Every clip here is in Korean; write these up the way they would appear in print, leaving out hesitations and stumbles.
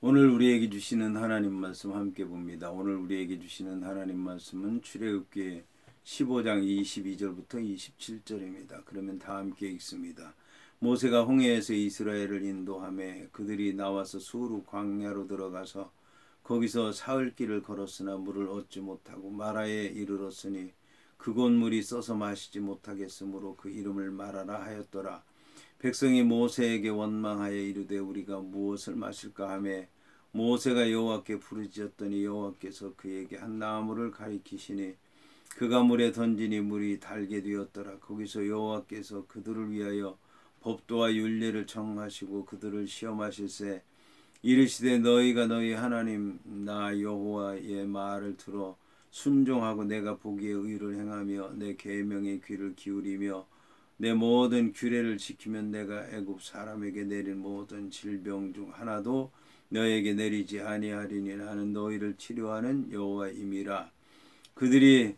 오늘 우리에게 주시는 하나님 말씀 함께 봅니다. 오늘 우리에게 주시는 하나님 말씀은 출애굽기 15장 22절부터 27절입니다. 그러면 다 함께 읽습니다. 모세가 홍해에서 이스라엘을 인도하며 그들이 나와서 수르 광야로 들어가서 거기서 사흘 길을 걸었으나 물을 얻지 못하고 마라에 이르렀으니 그곳 물이 써서 마시지 못하겠으므로 그 이름을 마라라 하였더라. 백성이 모세에게 원망하여 이르되 우리가 무엇을 마실까 하며 모세가 여호와께 부르짖었더니 여호와께서 그에게 한 나무를 가리키시니 그가 물에 던지니 물이 달게 되었더라. 거기서 여호와께서 그들을 위하여 법도와 율례를 정하시고 그들을 시험하실세 이르시되 너희가 너희 하나님 나 여호와의 말을 들어 순종하고 내가 보기에 의를 행하며 내 계명에 귀를 기울이며 내 모든 규례를 지키면 내가 애굽 사람에게 내린 모든 질병 중 하나도 너에게 내리지 아니하리니 나는 너희를 치료하는 여호와임이라. 그들이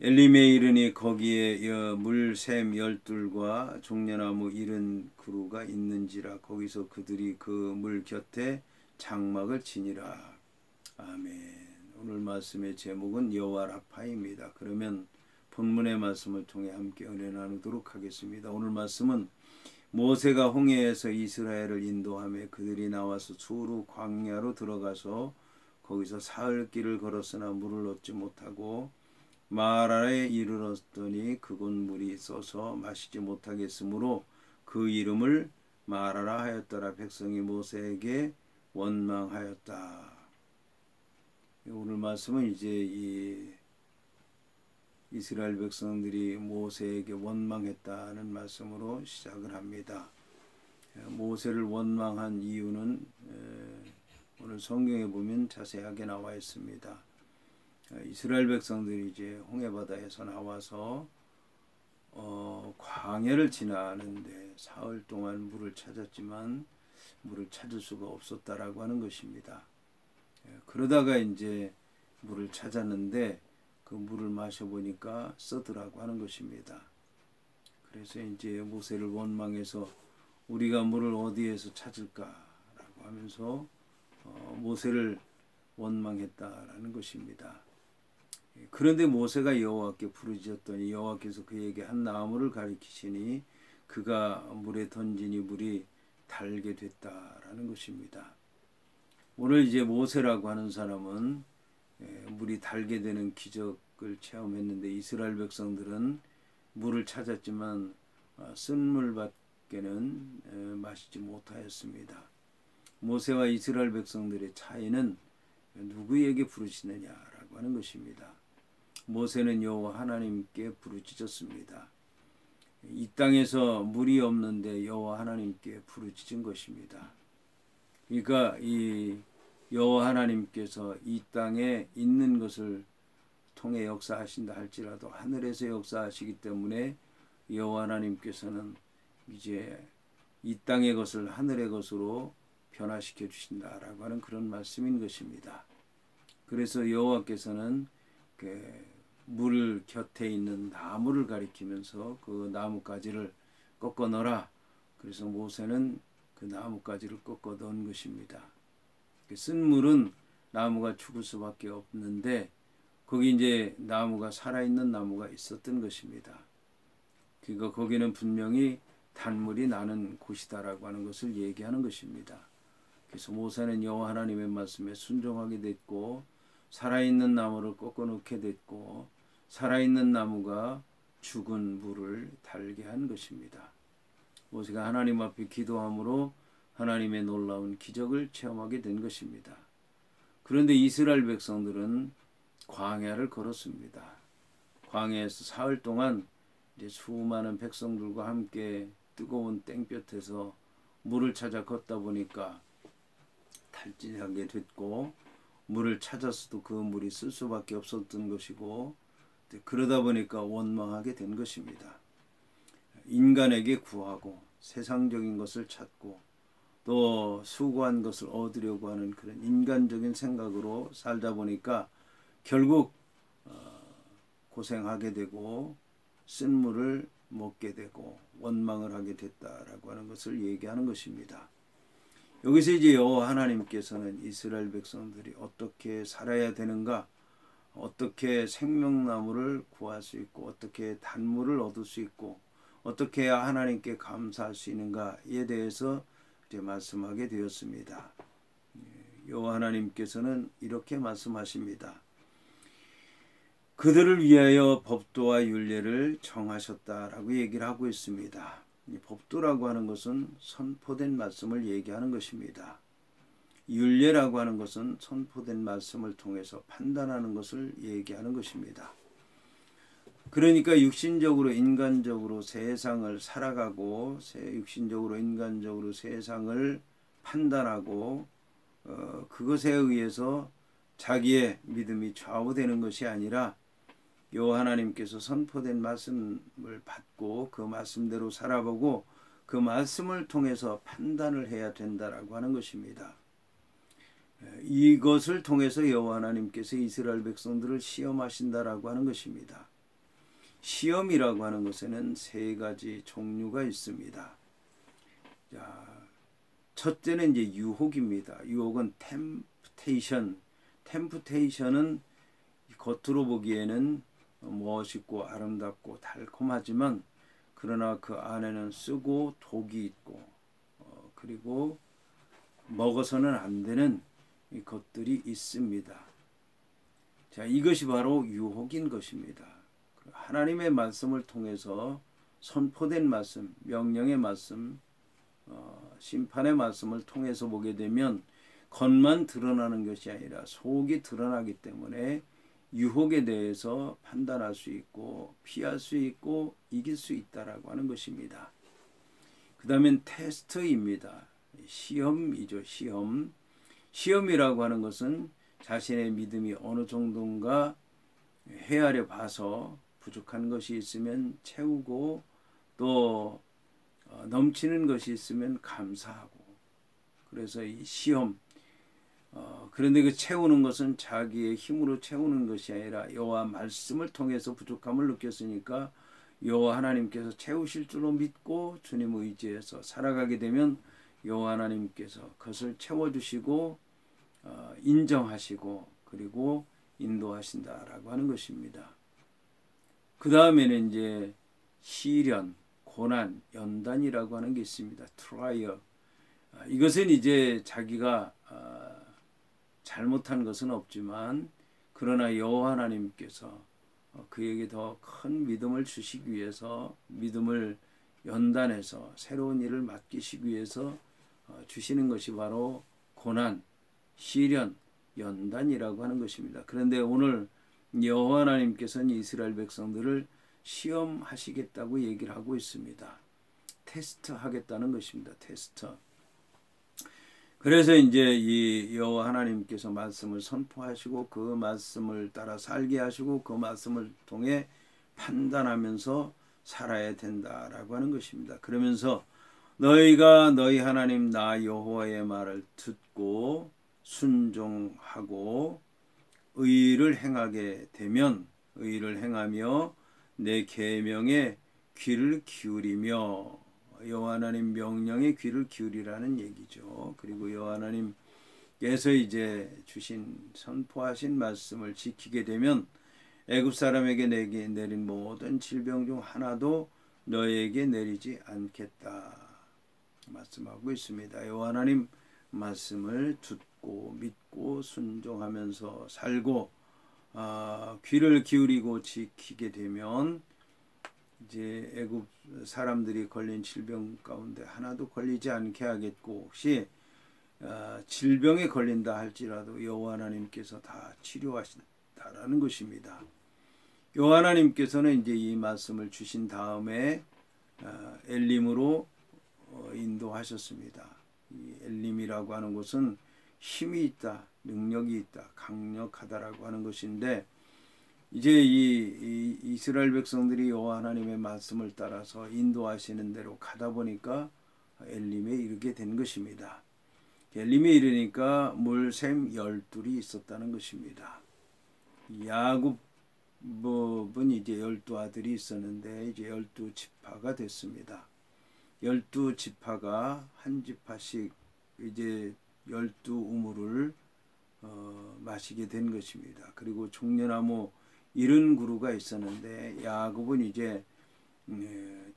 엘림에 이르니 거기에 물샘 12과 종려나무 70그루가 있는지라. 거기서 그들이 그 물 곁에 장막을 치니라. 아멘. 오늘 말씀의 제목은 여호와 라파입니다. 그러면 본문의 말씀을 통해 함께 은혜 나누도록 하겠습니다. 오늘 말씀은 모세가 홍해에서 이스라엘을 인도하며 그들이 나와서 수르 광야로 들어가서 거기서 사흘 길을 걸었으나 물을 얻지 못하고 마라에 이르렀더니 그곳 물이 써서 마시지 못하겠으므로 그 이름을 마라라 하였더라. 백성이 모세에게 원망하였다. 오늘 말씀은 이제 이스라엘 백성들이 모세에게 원망했다는 말씀으로 시작을 합니다. 모세를 원망한 이유는 오늘 성경에 보면 자세하게 나와 있습니다. 이스라엘 백성들이 이제 홍해바다에서 나와서 광야를 지나는데 사흘 동안 물을 찾았지만 물을 찾을 수가 없었다라고 하는 것입니다. 그러다가 이제 물을 찾았는데 그 물을 마셔보니까 쓰더라고 하는 것입니다. 그래서 이제 모세를 원망해서 우리가 물을 어디에서 찾을까라고 하면서 모세를 원망했다라는 것입니다. 그런데 모세가 여호와께 부르짖었더니 여호와께서 그에게 한 나무를 가리키시니 그가 물에 던지니 물이 달게 됐다라는 것입니다. 오늘 이제 모세라고 하는 사람은 물이 달게 되는 기적을 체험했는데 이스라엘 백성들은 물을 찾았지만 쓴 물밖에는 마시지 못하였습니다. 모세와 이스라엘 백성들의 차이는 누구에게 부르짖느냐라고 하는 것입니다. 모세는 여호와 하나님께 부르짖었습니다. 이 땅에서 물이 없는데 여호와 하나님께 부르짖은 것입니다. 그러니까 이 여호와 하나님께서 이 땅에 있는 것을 통해 역사하신다 할지라도 하늘에서 역사하시기 때문에 여호와 하나님께서는 이제 이 땅의 것을 하늘의 것으로 변화시켜 주신다라고 하는 그런 말씀인 것입니다. 그래서 여호와께서는 물 곁에 있는 나무를 가리키면서 그 나뭇가지를 꺾어 넣어라. 그래서 모세는 그 나뭇가지를 꺾어 넣은 것입니다. 쓴 물은 나무가 죽을 수밖에 없는데 거기 이제 나무가 살아있는 나무가 있었던 것입니다. 그러니까 거기는 분명히 단물이 나는 곳이다라고 하는 것을 얘기하는 것입니다. 그래서 모세는 여호와 하나님의 말씀에 순종하게 됐고 살아있는 나무를 꺾어 놓게 됐고 살아있는 나무가 죽은 물을 달게 한 것입니다. 모세가 하나님 앞에 기도함으로 하나님의 놀라운 기적을 체험하게 된 것입니다. 그런데 이스라엘 백성들은 광야를 걸었습니다. 광야에서 사흘 동안 이제 수많은 백성들과 함께 뜨거운 땡볕에서 물을 찾아 걷다 보니까 탈진하게 됐고 물을 찾았어도 그 물이 쓸 수밖에 없었던 것이고 그러다 보니까 원망하게 된 것입니다. 인간에게 구하고 세상적인 것을 찾고 또 수고한 것을 얻으려고 하는 그런 인간적인 생각으로 살다 보니까 결국 고생하게 되고 쓴물을 먹게 되고 원망을 하게 됐다라고 하는 것을 얘기하는 것입니다. 여기서 이제 여호와 하나님께서는 이스라엘 백성들이 어떻게 살아야 되는가, 어떻게 생명나무를 구할 수 있고, 어떻게 단물을 얻을 수 있고, 어떻게 해야 하나님께 감사할 수 있는가에 대해서 이제 말씀하게 되었습니다. 여호와 하나님께서는 이렇게 말씀하십니다. 그들을 위하여 법도와 율례를 정하셨다라고 얘기를 하고 있습니다. 이 법도라고 하는 것은 선포된 말씀을 얘기하는 것입니다. 율례라고 하는 것은 선포된 말씀을 통해서 판단하는 것을 얘기하는 것입니다. 그러니까 육신적으로 인간적으로 세상을 살아가고 육신적으로 인간적으로 세상을 판단하고 그것에 의해서 자기의 믿음이 좌우되는 것이 아니라 여호와 하나님께서 선포된 말씀을 받고 그 말씀대로 살아보고 그 말씀을 통해서 판단을 해야 된다라고 하는 것입니다. 이것을 통해서 여호와 하나님께서 이스라엘 백성들을 시험하신다라고 하는 것입니다. 시험이라고 하는 것에는 세 가지 종류가 있습니다. 자, 첫째는 이제 유혹입니다. 유혹은 템프테이션은 겉으로 보기에는 멋있고 아름답고 달콤하지만 그러나 그 안에는 쓰고 독이 있고 그리고 먹어서는 안 되는 것들이 있습니다. 자, 이것이 바로 유혹인 것입니다. 하나님의 말씀을 통해서 선포된 말씀, 명령의 말씀, 심판의 말씀을 통해서 보게 되면 겉만 드러나는 것이 아니라 속이 드러나기 때문에 유혹에 대해서 판단할 수 있고 피할 수 있고 이길 수 있다라고 하는 것입니다. 그 다음엔 테스트입니다. 시험이죠. 시험이라고 하는 것은 자신의 믿음이 어느 정도인가 헤아려 봐서 부족한 것이 있으면 채우고 또 넘치는 것이 있으면 감사하고, 그래서 이 시험, 그런데 그 채우는 것은 자기의 힘으로 채우는 것이 아니라 여호와 말씀을 통해서 부족함을 느꼈으니까 여호와 하나님께서 채우실 줄로 믿고 주님 의지해서 살아가게 되면 여호와 하나님께서 그것을 채워주시고 인정하시고 그리고 인도하신다라고 하는 것입니다. 그 다음에는 이제 시련, 고난, 연단이라고 하는 게 있습니다. 트라이얼. 이것은 이제 자기가 잘못한 것은 없지만 그러나 여호와 하나님께서 그에게 더 큰 믿음을 주시기 위해서 믿음을 연단해서 새로운 일을 맡기시기 위해서 주시는 것이 바로 고난, 시련, 연단이라고 하는 것입니다. 그런데 오늘 여호와 하나님께서는 이스라엘 백성들을 시험하시겠다고 얘기를 하고 있습니다. 테스트 하겠다는 것입니다. 테스트. 그래서 이제 이 여호와 하나님께서 말씀을 선포하시고 그 말씀을 따라 살게 하시고 그 말씀을 통해 판단하면서 살아야 된다라고 하는 것입니다. 그러면서 너희가 너희 하나님 나 여호와의 말을 듣고 순종하고 의를 행하게 되면 의를 행하며 내 계명에 귀를 기울이며 여호와 하나님 명령에 귀를 기울이라는 얘기죠. 그리고 여호와 하나님께서 이제 주신 선포하신 말씀을 지키게 되면 애굽 사람에게 내게 내린 모든 질병 중 하나도 너에게 내리지 않겠다 말씀하고 있습니다. 여호와 하나님 말씀을 듣고 믿고 순종하면서 살고 귀를 기울이고 지키게 되면 이제 애굽 사람들이 걸린 질병 가운데 하나도 걸리지 않게 하겠고 혹시 질병에 걸린다 할지라도 여호와 하나님께서 다 치료하신다라는 것입니다. 여호와 하나님께서는 이제 이 말씀을 주신 다음에 엘림으로 인도하셨습니다. 이 엘림이라고 하는 것은 힘이 있다, 능력이 있다, 강력하다라고 하는 것인데 이제 이 이스라엘 백성들이 여호와 하나님의 말씀을 따라서 인도하시는 대로 가다 보니까 엘림에 이르게 된 것입니다. 엘림에 이르니까 물샘 12이 있었다는 것입니다. 야곱은 이제 12아들이 있었는데 이제 12지파가 됐습니다. 12지파가 한 지파씩 이제 12우물을 마시게 된 것입니다. 그리고 종려나무 70그루가 있었는데 야곱은 이제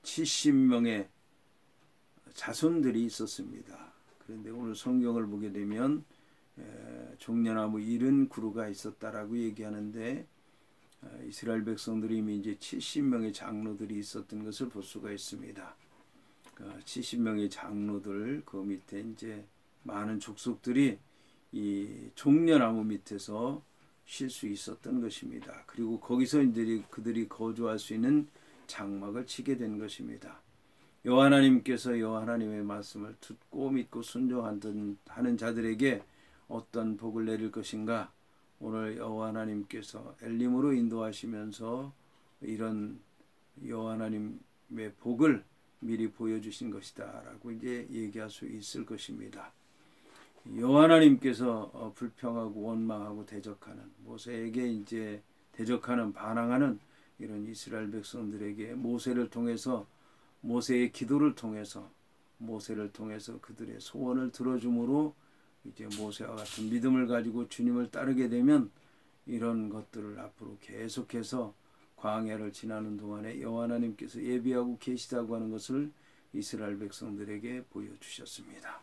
70명의 자손들이 있었습니다. 그런데 오늘 성경을 보게 되면 종려나무 70그루가 있었다라고 얘기하는데 이스라엘 백성들이 이미 이제 70명의 장로들이 있었던 것을 볼 수가 있습니다. 70명의 장로들 그 밑에 이제 많은 족속들이 이 종려나무 밑에서 쉴 수 있었던 것입니다. 그리고 거기서 이제 그들이 거주할 수 있는 장막을 치게 된 것입니다. 여호와 하나님께서 여호와 하나님의 말씀을 듣고 믿고 순종하는 자들에게 어떤 복을 내릴 것인가? 오늘 여호와 하나님께서 엘림으로 인도하시면서 이런 여호와 하나님의 복을 미리 보여주신 것이다 라고 이제 얘기할 수 있을 것입니다. 여호와 하나님께서 불평하고 원망하고 대적하는 모세에게 이제 대적하는 반항하는 이런 이스라엘 백성들에게 모세를 통해서 모세의 기도를 통해서 그들의 소원을 들어줌으로 이제 모세와 같은 믿음을 가지고 주님을 따르게 되면 이런 것들을 앞으로 계속해서 광야를 지나는 동안에 여호와 하나님께서 예비하고 계시다고 하는 것을 이스라엘 백성들에게 보여주셨습니다.